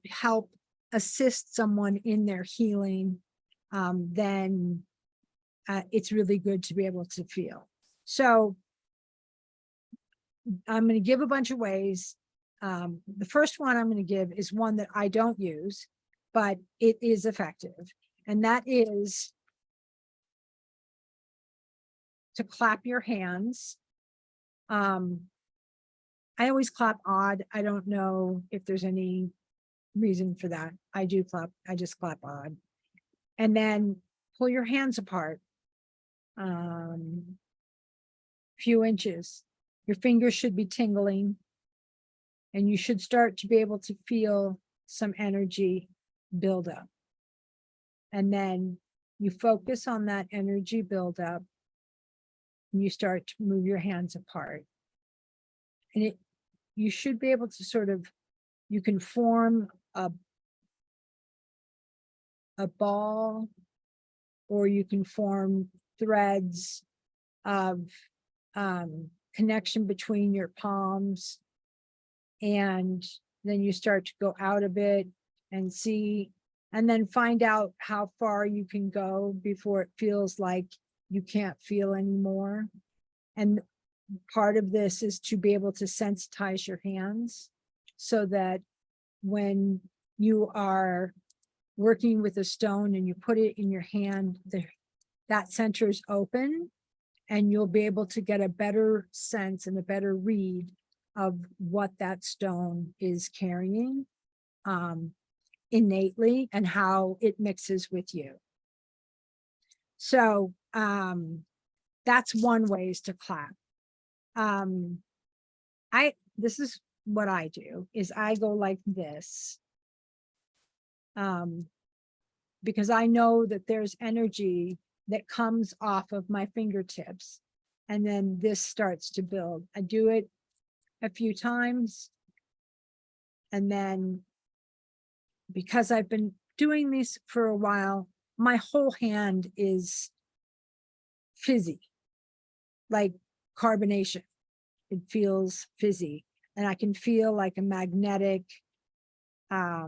help assist someone in their healing, then it's really good to be able to feel. So I'm going to give a bunch of ways. The first one I'm going to give is one that I don't use, but it is effective. And that is to clap your hands. I always clap odd. I don't know if there's any reason for that. I do clap. I just clap odd. And then pull your hands apart. Few inches. Your fingers should be tingling, and you should start to be able to feel some energy build up. And then you focus on that energy build up, and you start to move your hands apart. And you should be able to sort of, you can form a ball, or you can form threads of connection between your palms, and then you start to go out a bit and see, and then find out how far you can go before it feels like you can't feel anymore. And part of this is to be able to sensitize your hands, so that when you are working with a stone and you put it in your hand, that center is open, and you'll be able to get a better sense and a better read of what that stone is carrying innately, and how it mixes with you. So that's one way, is to clap. This is what I do, is I go like this, because I know that there's energy that comes off of my fingertips, and then this starts to build. I do it a few times, and then because I've been doing this for a while, my whole hand is fizzy, like carbonation. it feels fizzy, and I can feel like a magnetic, if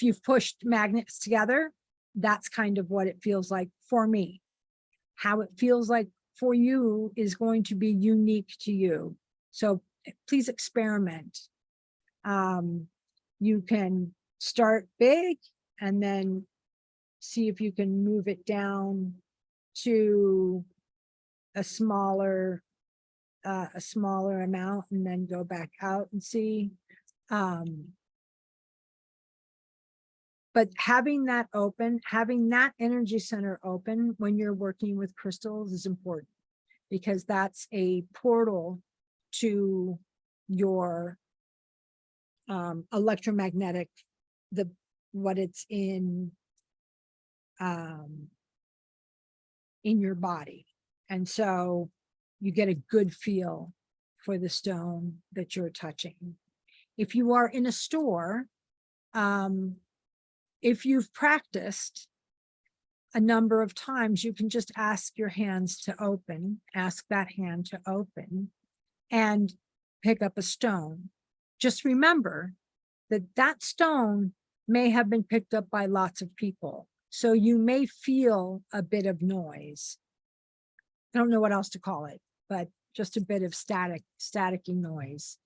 you've pushed magnets together, that's kind of what it feels like for me. How it feels like for you is going to be unique to you. So please experiment. You can start big and then see if you can move it down to a smaller amount, and then go back out and see. But having that open, having that energy center open when you're working with crystals is important, because that's a portal to your electromagnetic, what it's in your body. And so you get a good feel for the stone that you're touching. If you are in a store, if you've practiced a number of times, you can just ask your hands to open, ask that hand to open and pick up a stone. Just remember that that stone may have been picked up by lots of people. So you may feel a bit of noise. I don't know what else to call it, but just a bit of staticky noise.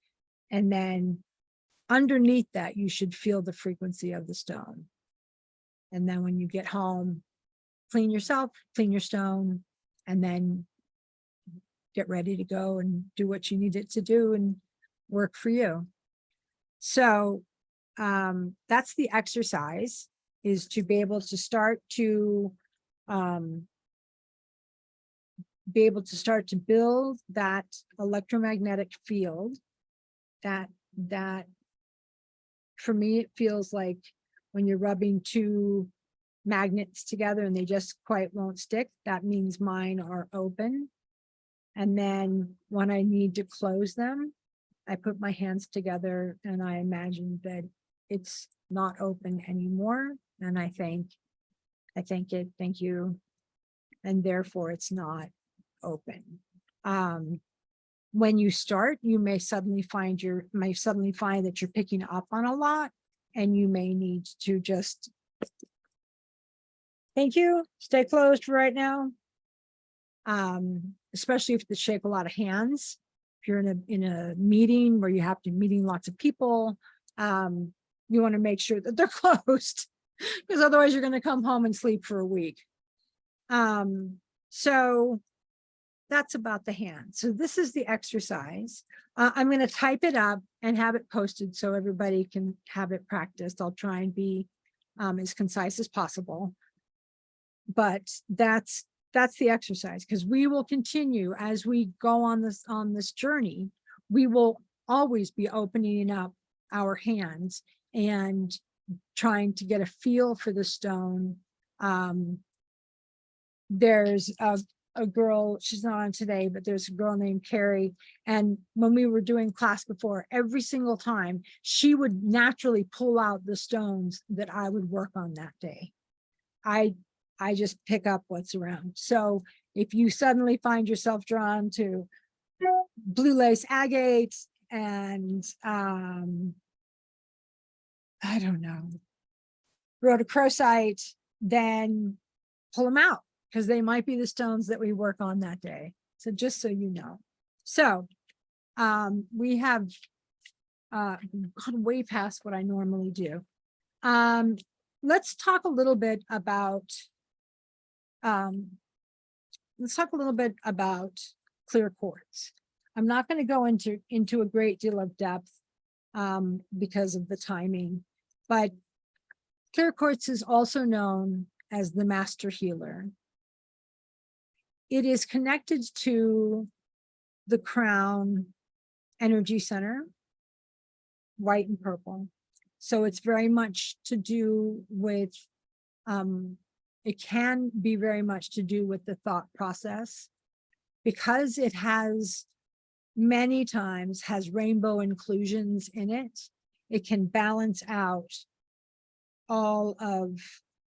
And then underneath that, you should feel the frequency of the stone. And then when you get home, clean yourself, clean your stone, and then get ready to go and do what you need it to do and work for you. So that's the exercise, is to be able to start to build that electromagnetic field that for me, it feels like when you're rubbing two magnets together and they just quite won't stick, that means mine are open. And then when I need to close them, I put my hands together and I imagine that it's not open anymore. And I thank it, thank you. And therefore it's not open. When you start, you may suddenly find that you're picking up on a lot, and you may need to just, thank you, stay closed for right now. Especially if they shake a lot of hands. If you're in a meeting where you have to meeting lots of people, you want to make sure that they're closed, because otherwise you're going to come home and sleep for a week. So that's about the hand. So this is the exercise. I'm going to type it up and have it posted so everybody can have it practiced. I'll try and be as concise as possible. But that's the exercise, because we will continue as we go on this journey. We will always be opening up our hands and trying to get a feel for the stone. There's a girl, she's not on today, but there's a girl named Carrie. And when we were doing class before, every single time she would naturally pull out the stones that I would work on that day. I just pick up what's around. So if you suddenly find yourself drawn to blue lace agate and I don't know, rhodochrosite, then pull them out, because they might be the stones that we work on that day. So just so you know. So we have gone way past what I normally do. Let's talk a little bit about clear quartz. I'm not going to go into a great deal of depth because of the timing, but clear quartz is also known as the master healer. It is connected to the crown energy center, white and purple. So it's very much to do with, it can be very much to do with the thought process, because it has many times has rainbow inclusions in it. It can balance out all of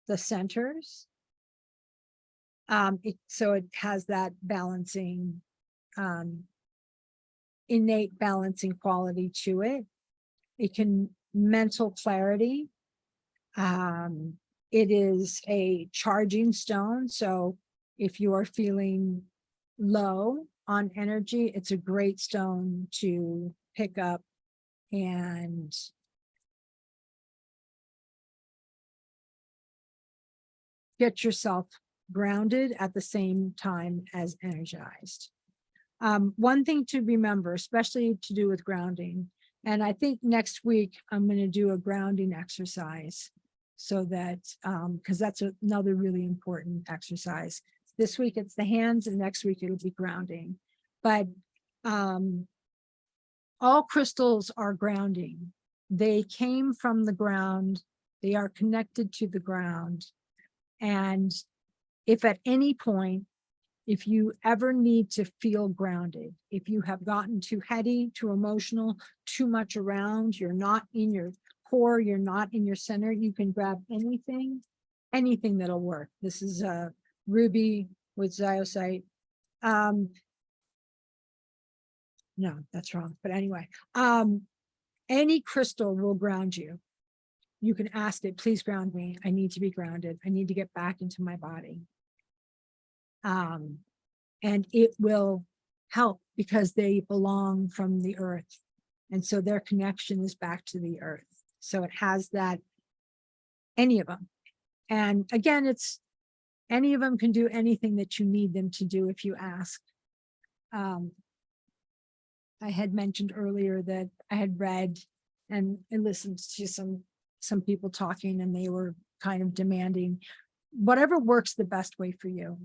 the centers. So it has that balancing innate balancing quality to it. It can mental clarity. It is a charging stone. So if you are feeling low on energy, it's a great stone to pick up and get yourself grounded at the same time as energized. One thing to remember, especially to do with grounding, and I think next week I'm going to do a grounding exercise so that, because that's another really important exercise. This week it's the hands and next week it'll be grounding. But all crystals are grounding. They came from the ground. They are connected to the ground. And if at any point, if you ever need to feel grounded, if you have gotten too heady, too emotional, too much around, you're not in your core, you're not in your center, you can grab anything that'll work. This is a ruby with ziosite. No, that's wrong. But anyway, any crystal will ground you. You can ask it, please ground me. I need to be grounded. I need to get back into my body. And it will help because they belong from the earth. And so their connection is back to the earth. So it has that, any of them. And again, it's any of them can do anything that you need them to do if you ask. I had mentioned earlier that I had read and listened to some people talking, and they were kind of demanding whatever works the best way for you.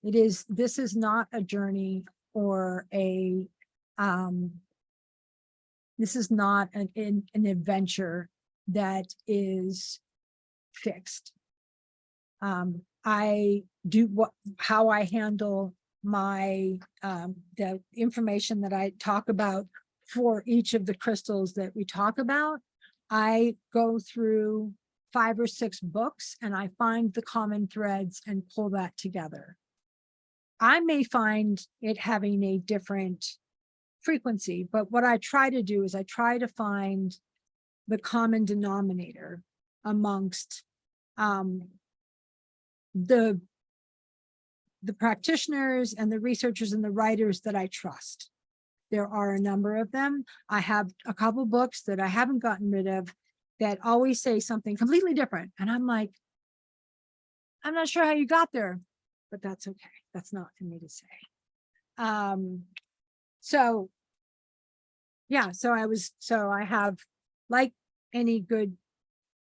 This is not a journey or this is not an adventure that is fixed. I do how I handle my the information that I talk about for each of the crystals that we talk about. I go through 5 or 6 books and I find the common threads and pull that together. I may find it having a different frequency, but what I try to do is I try to find the common denominator amongst the practitioners and the researchers and the writers that I trust. There are a number of them. I have a couple books that I haven't gotten rid of that always say something completely different. And I'm like, I'm not sure how you got there, but that's okay. That's not for me to say. So yeah, so I have, like any good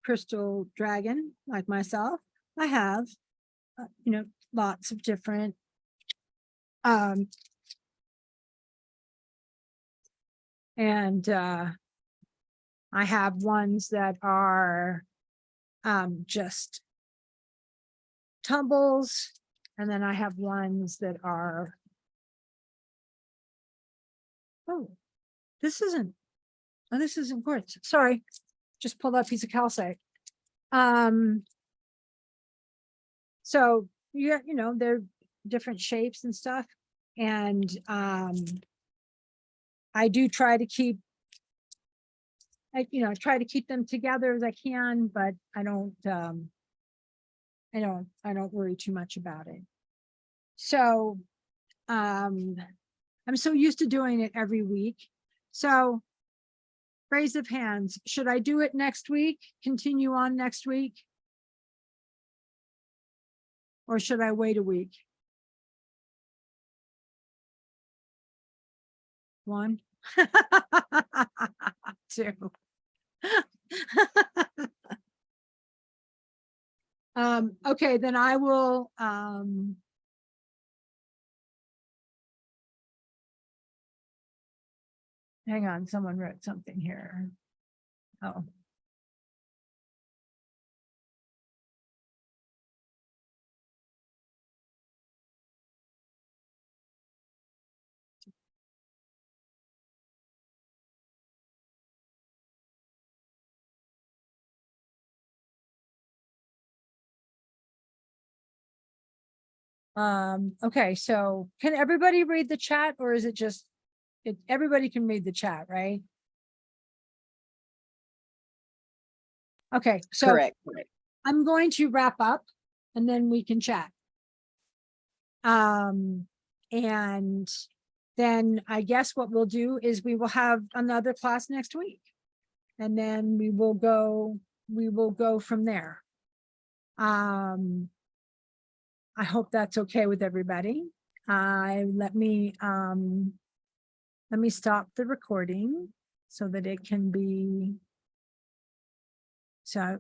crystal dragon like myself, I have, lots of different I have ones that are just tumbles, and then I have ones that are, this isn't quartz. Sorry, just pulled out a piece of calcite. So yeah, they're different shapes and stuff. And I do try to keep, try to keep them together as I can, but I don't worry too much about it. So I'm so used to doing it every week. So raise of hands, should I do it next week? Continue on next week? Or should I wait a week? 1, 2. Okay, then I will, hang on, someone wrote something here. Oh. Okay, so can everybody read the chat or is it just, everybody can read the chat, right? Okay, so
Correct.
I'm going to wrap up and then we can chat. And then I guess what we'll do is we will have another class next week. And then we will go from there. I hope that's okay with everybody. Let me stop the recording so that it can be. So